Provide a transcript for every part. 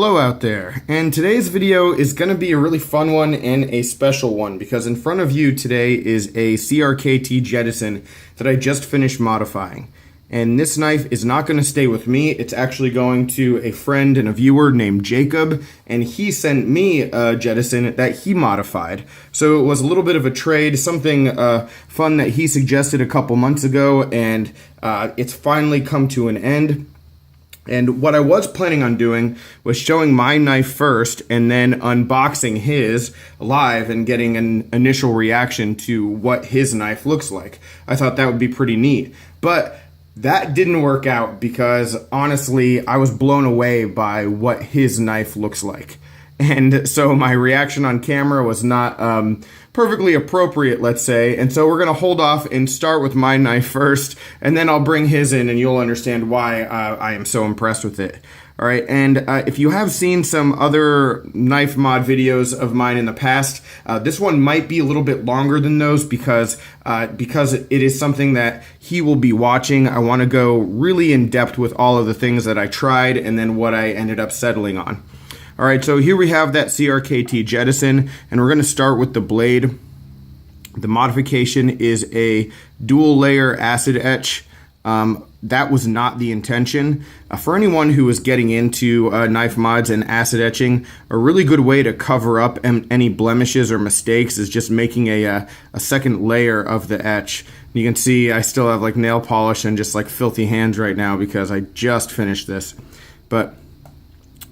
Hello out there, and today's video is going to be a really fun one and a special one because in front of you today is a CRKT Jettison that I just finished modifying. And this knife is not going to stay with me, it's actually going to a friend and a viewer named Jacob, and he sent me a Jettison that he modified. So it was a little bit of a trade, something fun that he suggested a couple months ago, and it's finally come to an end. And what I was planning on doing was showing my knife first and then unboxing his live and getting an initial reaction to what his knife looks like. I thought that would be pretty neat. But that didn't work out because honestly, I was blown away by what his knife looks like. And so my reaction on camera was not perfectly appropriate, let's say. And so we're going to hold off and start with my knife first, and then I'll bring his in and you'll understand why I am so impressed with it. All right, and if you have seen some other knife mod videos of mine in the past, this one might be a little bit longer than those because it is something that he will be watching. I want to go really in depth with all of the things that I tried and then what I ended up settling on. All right, so here we have that CRKT Jettison, and we're going to start with the blade. The modification is a dual layer acid etch. That was not the intention. For anyone who is getting into knife mods and acid etching, a really good way to cover up any blemishes or mistakes is just making a second layer of the etch. You can see I still have like nail polish and just like filthy hands right now because I just finished this. But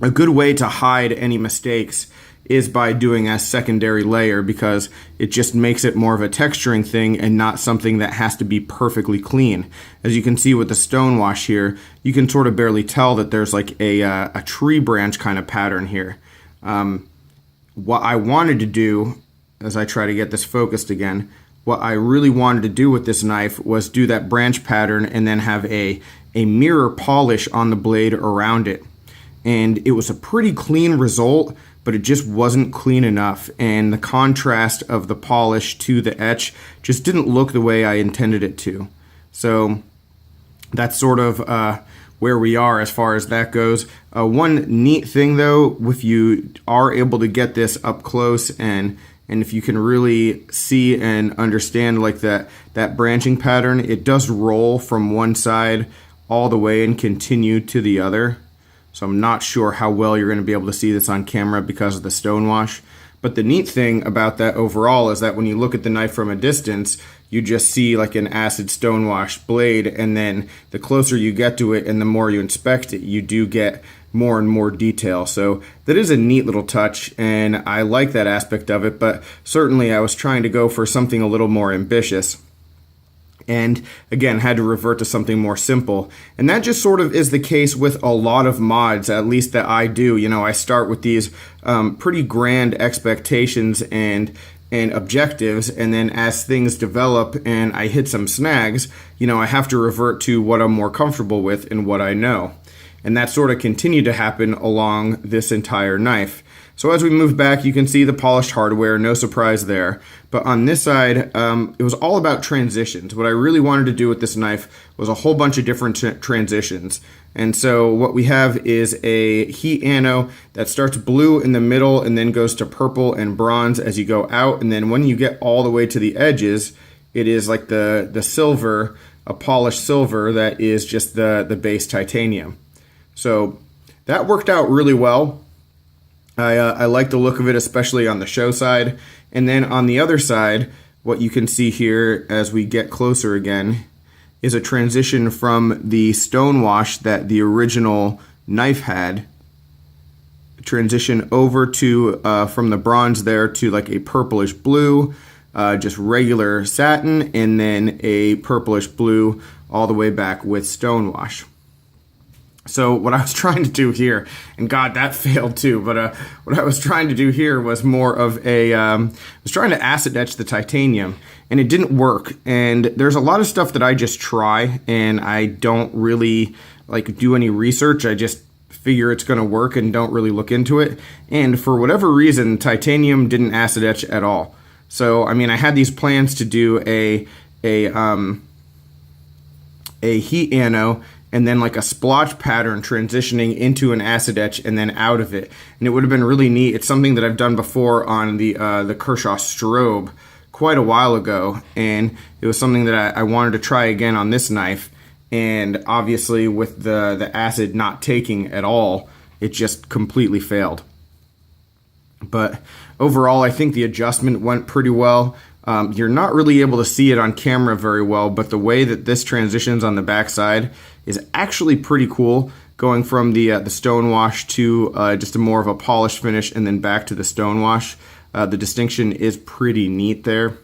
a good way to hide any mistakes is by doing a secondary layer because it just makes it more of a texturing thing and not something that has to be perfectly clean. As you can see with the stonewash here, you can sort of barely tell that there's like a tree branch kind of pattern here. What I wanted to do, as I try to get this focused again, what I really wanted to do with this knife was do that branch pattern and then have a mirror polish on the blade around it. And it was a pretty clean result, but it just wasn't clean enough. And the contrast of the polish to the etch just didn't look the way I intended it to. So that's sort of where we are as far as that goes. One neat thing though, if you are able to get this up close and if you can really see and understand like that branching pattern, it does roll from one side all the way and continue to the other. So I'm not sure how well you're going to be able to see this on camera because of the stonewash. But the neat thing about that overall is that when you look at the knife from a distance, you just see like an acid stonewash blade, and then the closer you get to it and the more you inspect it, you do get more and more detail. So that is a neat little touch, and I like that aspect of it, but certainly I was trying to go for something a little more ambitious. And again, had to revert to something more simple. And that just sort of is the case with a lot of mods, at least that I do. You know, I start with these pretty grand expectations and objectives, and then as things develop and I hit some snags, you know, I have to revert to what I'm more comfortable with and what I know. And that sort of continued to happen along this entire knife. So as we move back, you can see the polished hardware, no surprise there. But on this side, it was all about transitions. What I really wanted to do with this knife was a whole bunch of different transitions. And so what we have is a heat ano that starts blue in the middle and then goes to purple and bronze as you go out. And then when you get all the way to the edges, it is like the silver, a polished silver that is just the base titanium. So that worked out really well. I like the look of it, especially on the show side. And then on the other side, what you can see here as we get closer again is a transition from the stonewash that the original knife had, transition over to from the bronze there to like a purplish blue, just regular satin, and then a purplish blue all the way back with stonewash. So what I was trying to do here, and God, that failed too, but what I was trying to do here was more of I was trying to acid etch the titanium, and it didn't work. And there's a lot of stuff that I just try, and I don't really like do any research. I just figure it's going to work and don't really look into it. And for whatever reason, titanium didn't acid etch at all. So, I mean, I had these plans to do a heat ano and then like a splotch pattern transitioning into an acid etch and then out of it. And it would have been really neat. It's something that I've done before on the Kershaw strobe quite a while ago, and it was something that I wanted to try again on this knife. And obviously with the acid not taking at all, it just completely failed. But overall, I think the adjustment went pretty well. You're not really able to see it on camera very well, but the way that this transitions on the backside is actually pretty cool, going from the stonewash to just a more of a polished finish and then back to the stonewash. The distinction is pretty neat there.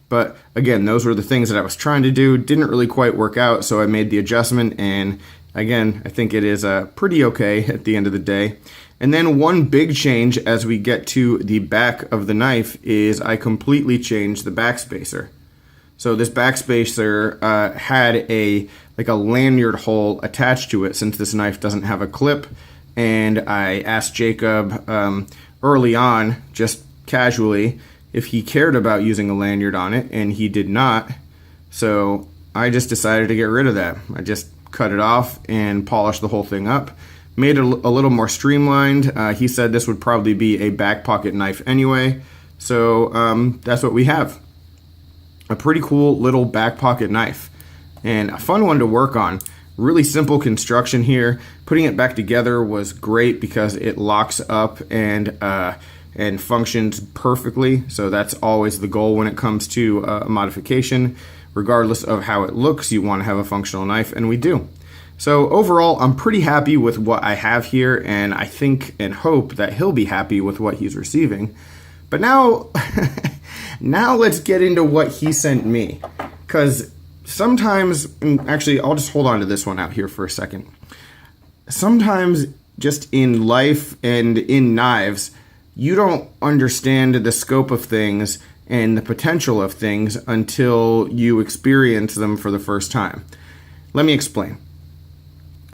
But again, those were the things that I was trying to do. Didn't really quite work out, so I made the adjustment, and again, I think it is pretty okay at the end of the day. And then one big change as we get to the back of the knife is I completely changed the backspacer. So this backspacer had a lanyard hole attached to it, since this knife doesn't have a clip. And I asked Jacob early on, just casually, if he cared about using a lanyard on it, and he did not. So I just decided to get rid of that. I just cut it off and polished the whole thing up. Made it a little more streamlined. He said this would probably be a back pocket knife anyway. So that's what we have. A pretty cool little back pocket knife. And a fun one to work on. Really simple construction here. Putting it back together was great because it locks up and functions perfectly. So that's always the goal when it comes to a modification. Regardless of how it looks, you want to have a functional knife, and we do. So overall, I'm pretty happy with what I have here, and I think and hope that he'll be happy with what he's receiving. But now, now let's get into what he sent me. Because sometimes, and actually I'll just hold on to this one out here for a second. Sometimes just in life and in knives, you don't understand the scope of things and the potential of things until you experience them for the first time. Let me explain.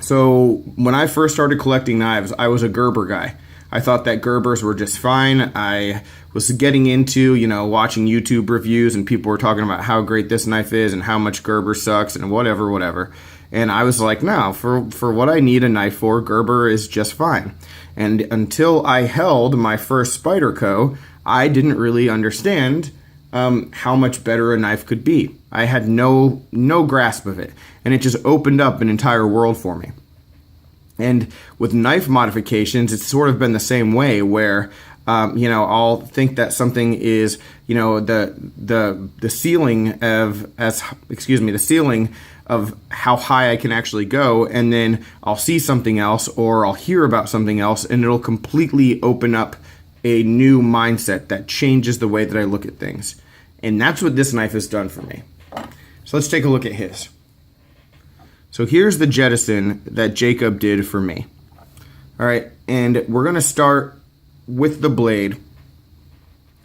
So when I first started collecting knives, I was a Gerber guy. I thought that Gerbers were just fine. I was getting into, watching YouTube reviews, and people were talking about how great this knife is and how much Gerber sucks and whatever. And I was like, no, for what I need a knife for, Gerber is just fine. And until I held my first Spyderco, I didn't really understand how much better a knife could be. I had no grasp of it, and it just opened up an entire world for me. And with knife modifications, it's sort of been the same way, where I'll think that something is the ceiling of how high I can actually go, and then I'll see something else or I'll hear about something else, and it'll completely open up a new mindset that changes the way that I look at things. And that's what this knife has done for me. So let's take a look at his. So here's the Jettison that Jacob did for me. All right, and we're gonna start with the blade.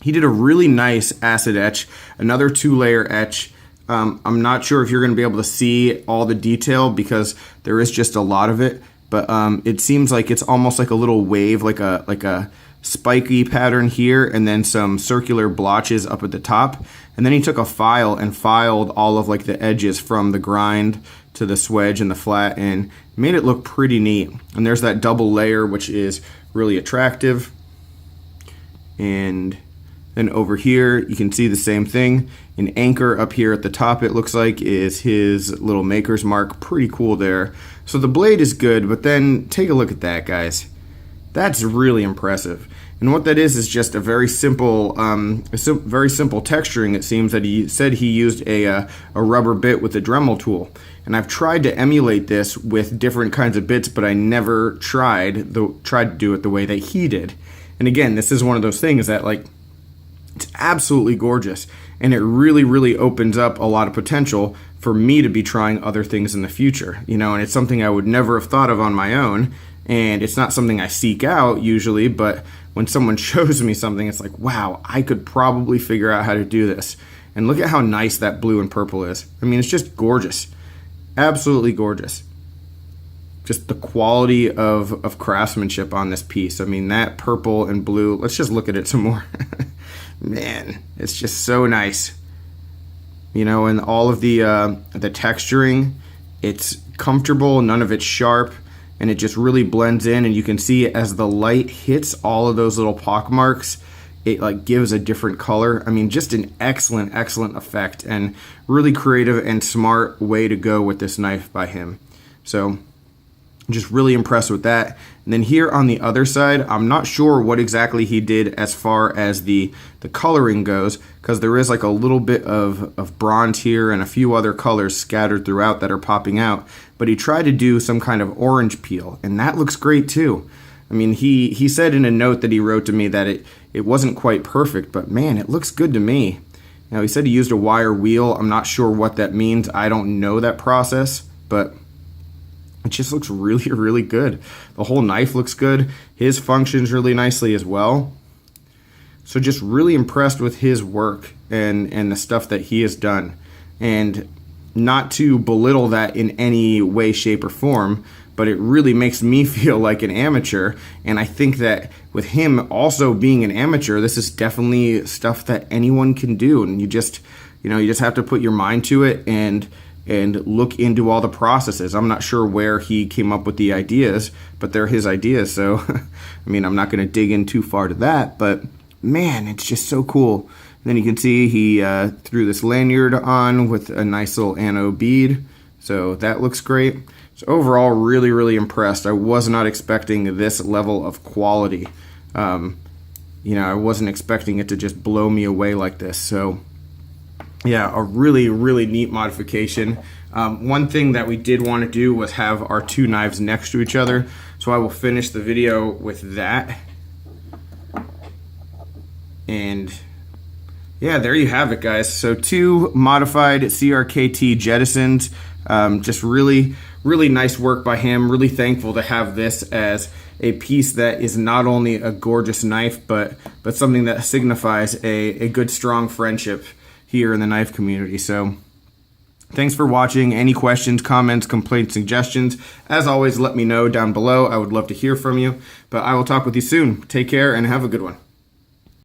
He did a really nice acid etch, another 2-layer etch. I'm not sure if you're gonna be able to see all the detail because there is just a lot of it, but it seems like it's almost like a little wave, like a spiky pattern here, and then some circular blotches up at the top. And then he took a file and filed all of the edges from the grind to the swedge and the flat, and made it look pretty neat. And there's that double layer, which is really attractive. And then over here you can see the same thing. An anchor up here at the top, it looks like, is his little maker's mark. Pretty cool there. So the blade is good, but then take a look at that, guys. That's really impressive. And what that is just a very simple texturing. It seems that he said he used a rubber bit with a Dremel tool. And I've tried to emulate this with different kinds of bits, but I never tried to do it the way that he did. And again, this is one of those things that it's absolutely gorgeous, and it really, really opens up a lot of potential for me to be trying other things in the future. And it's something I would never have thought of on my own, and it's not something I seek out usually, but when someone shows me something, it's like, wow, I could probably figure out how to do this. And look at how nice that blue and purple is. I mean, it's just gorgeous. Absolutely gorgeous. Just the quality of craftsmanship on this piece. I mean, that purple and blue, let's just look at it some more. Man, it's just so nice. And all of the texturing, It's comfortable, none of it's sharp, and it just really blends in. And you can see as the light hits all of those little pock marks, it like gives a different color. I mean, just an excellent effect, and really creative and smart way to go with this knife by him. So just really impressed with that. And then here on the other side, I'm not sure what exactly he did as far as the coloring goes, because there is like a little bit of bronze here and a few other colors scattered throughout that are popping out. But he tried to do some kind of orange peel, and that looks great too. I mean, he said in a note that he wrote to me that it wasn't quite perfect, but man, it looks good to me. Now, he said he used a wire wheel. I'm not sure what that means. I don't know that process, but it just looks really good. The whole knife looks good. His functions really nicely as well. So just really impressed with his work and the stuff that he has done. And not to belittle that in any way, shape, or form, but it really makes me feel like an amateur. And I think that with him also being an amateur, this is definitely stuff that anyone can do. And you just have to put your mind to it and look into all the processes. I'm not sure where he came up with the ideas, but they're his ideas. So, I mean, I'm not going to dig in too far to that, but man, it's just so cool. And then you can see he threw this lanyard on with a nice little anode bead. So that looks great. So overall, really impressed. I was not expecting this level of quality. I wasn't expecting it to just blow me away like this. So yeah, a really neat modification. One thing that we did want to do was have our two knives next to each other. So I will finish the video with that. And yeah, there you have it, guys. So two modified CRKT Jettisons. Just really nice work by him. Really thankful to have this as a piece that is not only a gorgeous knife, but something that signifies a good, strong friendship here in the knife community. So thanks for watching. Any questions, comments, complaints, suggestions, as always, let me know down below. I would love to hear from you, but I will talk with you soon. Take care and have a good one.